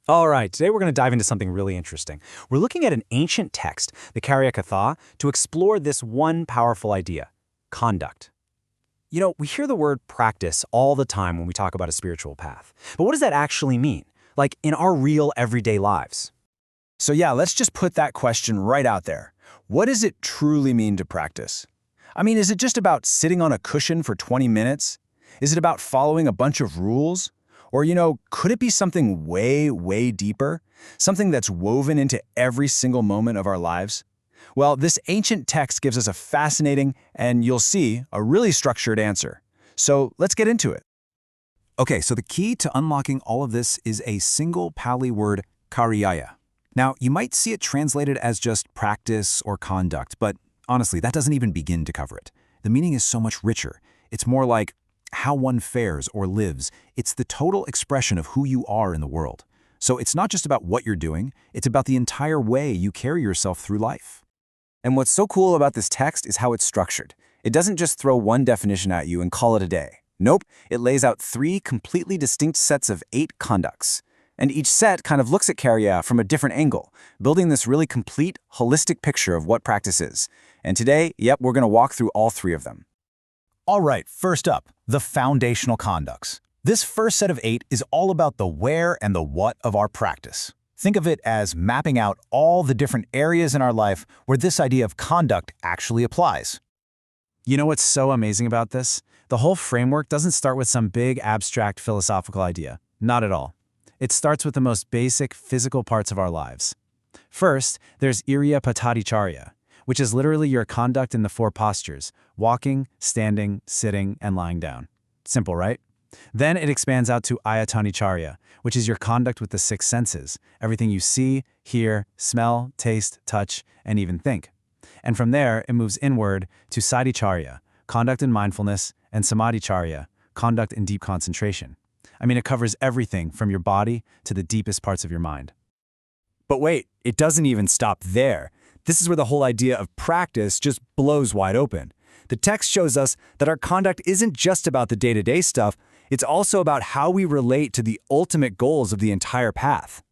All right, today we're going to dive into something really interesting. We're looking at an ancient text, the Cariyākathā, to explore this one powerful idea, conduct. We hear the word practice all the time when we talk about a spiritual path. But what does that actually mean? Like in our real everyday lives? So yeah, let's just put that question right out there. What does it truly mean to practice? I mean, is it just about sitting on a cushion for 20 minutes? Is it about following a bunch of rules? Or, could it be something way, way deeper? Something that's woven into every single moment of our lives? Well, this ancient text gives us a fascinating, and you'll see, a really structured answer. So let's get into it. Okay, so the key to unlocking all of this is a single Pali word, cariyā. Now, you might see it translated as just practice or conduct, but honestly, that doesn't even begin to cover it. The meaning is so much richer. It's more like how one fares or lives. It's the total expression of who you are in the world. So it's not just about what you're doing, it's about the entire way you carry yourself through life. And what's so cool about this text is how it's structured. It doesn't just throw one definition at you and call it a day. Nope, it lays out 3 completely distinct sets of 8 conducts. And each set kind of looks at Cariyā from a different angle, building this really complete, holistic picture of what practice is. And today, we're going to walk through all 3 of them. All right, first up, the foundational conducts. This first set of 8 is all about the where and the what of our practice. Think of it as mapping out all the different areas in our life where this idea of conduct actually applies. You know what's so amazing about this? The whole framework doesn't start with some big abstract philosophical idea. Not at all. It starts with the most basic physical parts of our lives. First, there's Iriyapatadicārya, which is literally your conduct in the 4 postures: walking, standing, sitting, and lying down. Simple, right? Then it expands out to Ayatanicārya, which is your conduct with the 6 senses, everything you see, hear, smell, taste, touch, and even think. And from there, it moves inward to Saddhicārya, conduct in mindfulness, and Samadhicārya, conduct in deep concentration. I mean, it covers everything from your body to the deepest parts of your mind. But wait, it doesn't even stop there. This is where the whole idea of practice just blows wide open. The text shows us that our conduct isn't just about the day-to-day stuff, it's also about how we relate to the ultimate goals of the entire path.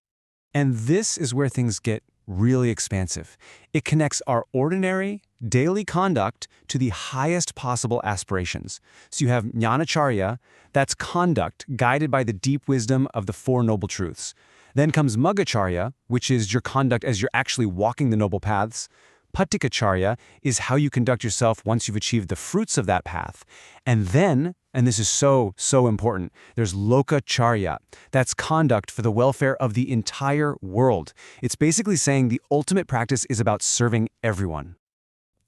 And this is where things get really expansive. It connects our ordinary, daily conduct to the highest possible aspirations. So you have Jnanacārya, that's conduct guided by the deep wisdom of the 4 noble truths. Then comes Maggacārya, which is your conduct as you're actually walking the noble paths. Paticacārya is how you conduct yourself once you've achieved the fruits of that path. And then, and this is so important, there's Lokacārya. That's conduct for the welfare of the entire world. It's basically saying the ultimate practice is about serving everyone.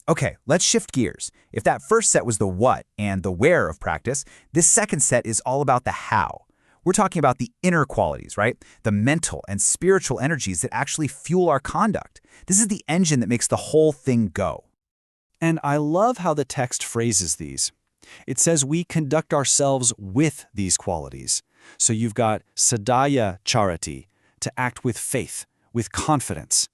Okay, let's shift gears. If that first set was the what and the where of practice, this second set is all about the how. We're talking about the inner qualities, right? The mental and spiritual energies that actually fuel our conduct. This is the engine that makes the whole thing go. And I love how the text phrases these. It says we conduct ourselves with these qualities. So you've got Saddhaya charati, to act with faith, with confidence.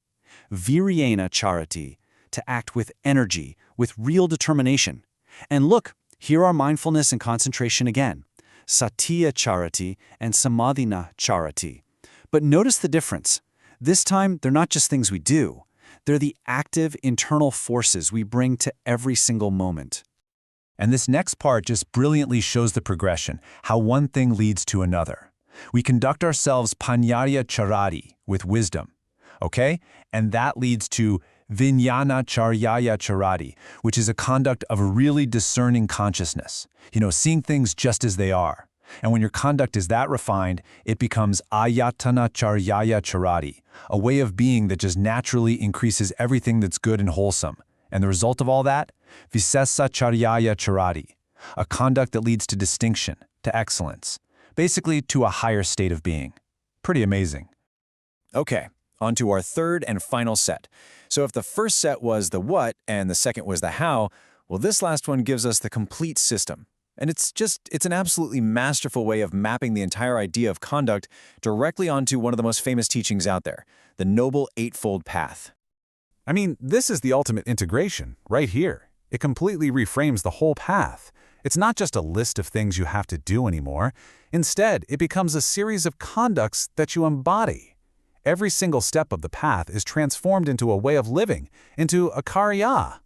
Viryena charati, to act with energy, with real determination. And look, here are mindfulness and concentration again. Satya charati and Samadhina charati. But notice the difference. This time, they're not just things we do. They're the active internal forces we bring to every single moment. And this next part just brilliantly shows the progression, how one thing leads to another. We conduct ourselves panyarya charati, with wisdom, okay? And that leads to Vijnana charati, which is a conduct of a really discerning consciousness. Seeing things just as they are. And when your conduct is that refined, it becomes ayatana charati, a way of being that just naturally increases everything that's good and wholesome. And the result of all that? Visesa charati, a conduct that leads to distinction, to excellence, basically to a higher state of being. Pretty amazing. Okay, on to our third and final set. So if the first set was the what and the second was the how, well, this last one gives us the complete system. And it's an absolutely masterful way of mapping the entire idea of conduct directly onto one of the most famous teachings out there, the Noble Eightfold Path. I mean, this is the ultimate integration, right here. It completely reframes the whole path. It's not just a list of things you have to do anymore. Instead, it becomes a series of conducts that you embody. Every single step of the path is transformed into a way of living, into a cariyā.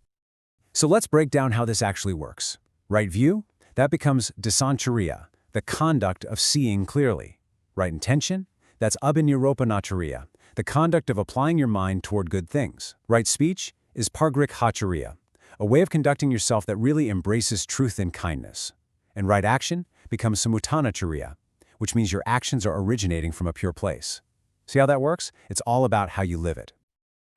So let's break down how this actually works. Right view? That becomes dasancariya, the conduct of seeing clearly. Right intention? That's abhiniropanacariyā, the conduct of applying your mind toward good things. Right speech is pargrikhacariyā, a way of conducting yourself that really embraces truth and kindness. And right action becomes samuttanacariya, which means your actions are originating from a pure place. See how that works? It's all about how you live it.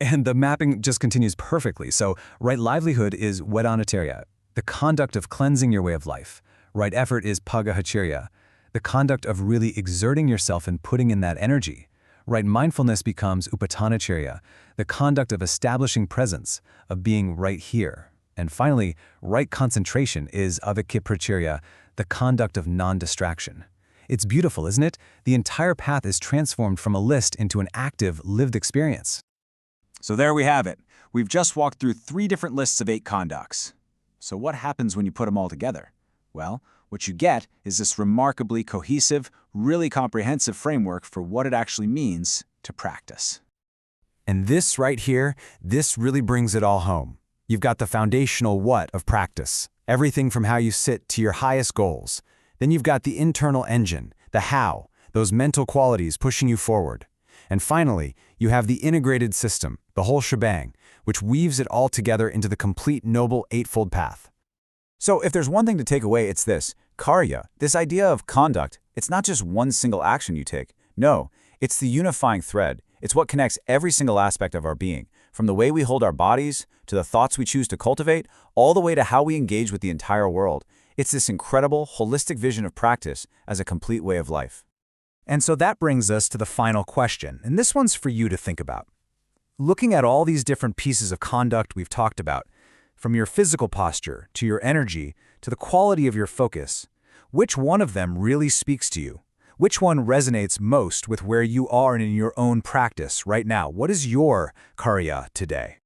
And the mapping just continues perfectly. So right livelihood is vedanacarya, the conduct of cleansing your way of life. Right effort is pagahacharya, the conduct of really exerting yourself and putting in that energy. Right mindfulness becomes upatanacharya, the conduct of establishing presence, of being right here. And finally, right concentration is avikipracharya, the conduct of non-distraction. It's beautiful, isn't it? The entire path is transformed from a list into an active, lived experience. So there we have it. We've just walked through 3 different lists of 8 conducts. So what happens when you put them all together? Well, what you get is this remarkably cohesive, really comprehensive framework for what it actually means to practice. And this right here, this really brings it all home. You've got the foundational what of practice, everything from how you sit to your highest goals. Then you've got the internal engine, the how, those mental qualities pushing you forward. And finally, you have the integrated system, the whole shebang, which weaves it all together into the complete noble eightfold path. So if there's one thing to take away, it's this. Cariya, this idea of conduct, it's not just one single action you take. No, it's the unifying thread. It's what connects every single aspect of our being, from the way we hold our bodies, to the thoughts we choose to cultivate, all the way to how we engage with the entire world. It's this incredible, holistic vision of practice as a complete way of life. And so that brings us to the final question, and this one's for you to think about. Looking at all these different pieces of conduct we've talked about, from your physical posture, to your energy, to the quality of your focus, which one of them really speaks to you? Which one resonates most with where you are in your own practice right now? What is your Cariya today?